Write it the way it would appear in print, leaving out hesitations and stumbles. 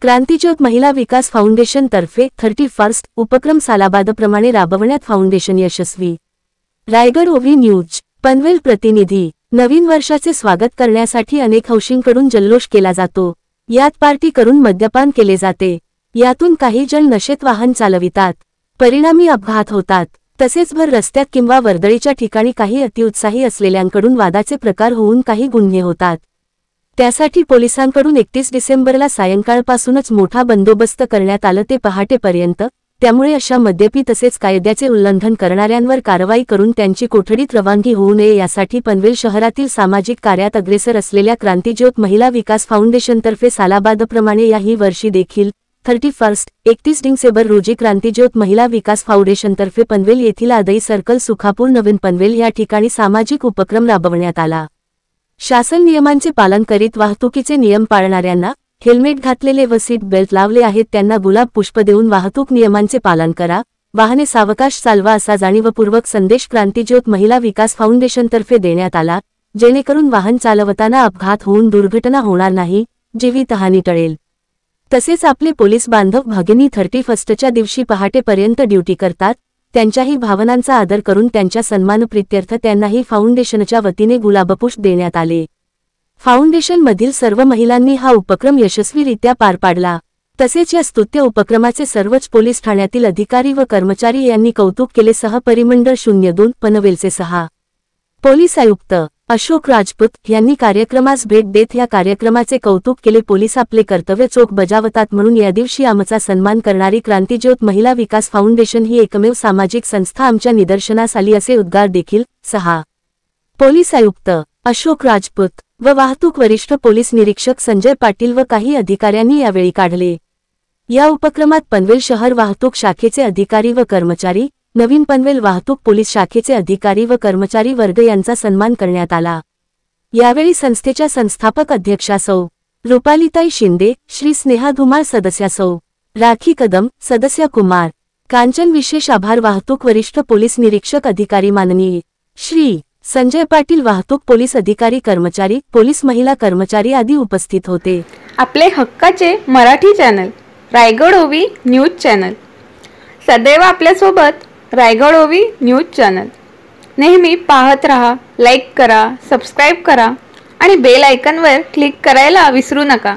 क्रांतिज्योत महिला विकास फाउंडेशन तर्फे 31 उपक्रम सालाबादप्रमाणे राबवण्यात फाउंडेशन यशस्वी। रायगड ओवी न्यूज पनवेल प्रतिनिधी। नवीन वर्षाचे स्वागत करण्यासाठी अनेक हौशींकडून जल्लोष केला जातो। यात पार्टी करून मद्यपान केले जाते। यातून काही जण नशेत वाहन चालवितात, परिणामी अपघात होतात। तसेच भर रस्त्यात किंवा वर्दळीच्या ठिकाणी काही अतिउत्साही असलेल्यांकडून वादाचे प्रकार होऊन काही गुन्हे होतात। त्यासाठी पोलिसांकडून 31 डिसेंबरला सायंकाळपासूनच मोठा बंदोबस्त करण्यात आला ते पहाटेपर्यंत। त्यामुळे अशा मद्यपी तसेच कायद्याचे उल्लंघन करणाऱ्यांवर कारवाई करून त्यांची कोठडीत रवानगी होऊ नये यासाठी पनवेल शहरातील सामाजिक कार्यात अग्रेसर असलेल्या क्रांतिज्योत महिला विकास फाउंडेशनतर्फे सालाबादप्रमाणे याही वर्षी देखील 31 डिसेंबर रोजी क्रांतिज्योत महिला विकास फाउंडेशनतर्फे पनवेल येथील आदई सर्कल सुखापूर नवीन पनवेल या ठिकाणी सामाजिक उपक्रम राबवण्यात आला। शासन नियमांचे पालन करीत वाहतुकीचे नियम पाळणाऱ्यांना, हेल्मेट घातलेले व सीट बेल्ट लावले आहेत त्यांना गुलाब पुष्प देऊन वाहतूक नियमांचे पालन करा, वाहने सावकाश चालवा असा जाणीवपूर्वक संदेश क्रांतिज्योत महिला विकास फाउंडेशनतर्फे देण्यात आला, जेणेकरून वाहन चालवताना अपघात होऊन दुर्घटना होणार नाही, जीवितहानी टळेल। तसेच आपले पोलीस बांधव भगिनी 31च्या दिवशी पहाटेपर्यंत ड्युटी करतात, त्यांच्याही भावनांचा आदर करून त्यांच्या सन्मानप्रित्यर्थ त्यांनाही फाउंडेशनच्या वतीने गुलाबपुष्प देण्यात आले। फाउंडेशनमधील सर्व महिलांनी हा उपक्रम यशस्वीरित्या पार पाडला। तसेच या स्तुत्य उपक्रमाचे सर्वच पोलीस ठाण्यातील अधिकारी व कर्मचारी यांनी कौतुक केले। सहपरिमंडळ 02 पनवेलचे 6 पोलीस आयुक्त अशोक राजपूत यांनी कार्यक्रमास भेट देत या कार्यक्रमाचे कौतुक केले। पोलीस आपले कर्तव्य चोख बजावतात म्हणून या दिवशी आमचा सन्मान करणारी क्रांतिज्योत महिला विकास फाउंडेशन ही एकमेव सामाजिक संस्था आमच्या निदर्शनास आली असे उद्गार देखील 6 पोलीस आयुक्त अशोक राजपूत व वाहतूक वरिष्ठ पोलीस निरीक्षक संजय पाटील व काही अधिकाऱ्यांनी यावेळी काढले। या उपक्रमात पनवेल शहर वाहतूक शाखेचे अधिकारी व कर्मचारी, नवीन पनवेल वाहतूक पोलीस शाखेचे अधिकारी व कर्मचारी वर्ग यांचा सन्मान करण्यात आला। यावेळी संस्थेच्या संस्थापक अध्यक्षा सौ रुपालीताई शिंदे, श्री स्नेहा धुमाळ सदस्या सौ राखी कदम, सदस्य कुमार कांचन विशेष आभार। वाहतूक वरिष्ठ पोलीस निरीक्षक अधिकारी माननीय श्री संजय पाटील, वाहतूक पोलीस अधिकारी कर्मचारी, पोलीस महिला कर्मचारी आदी उपस्थित होते। आपले हक्काचे मराठी चॅनल रायगड ओवी न्यूज चॅनल सदैव आपल्यासोबत। रायगड ओवी न्यूज चॅनल नेहमी पाहत रहा, लाईक करा, सबस्क्राईब करा आणि बेल आयकॉनवर क्लिक करायला विसरू नका।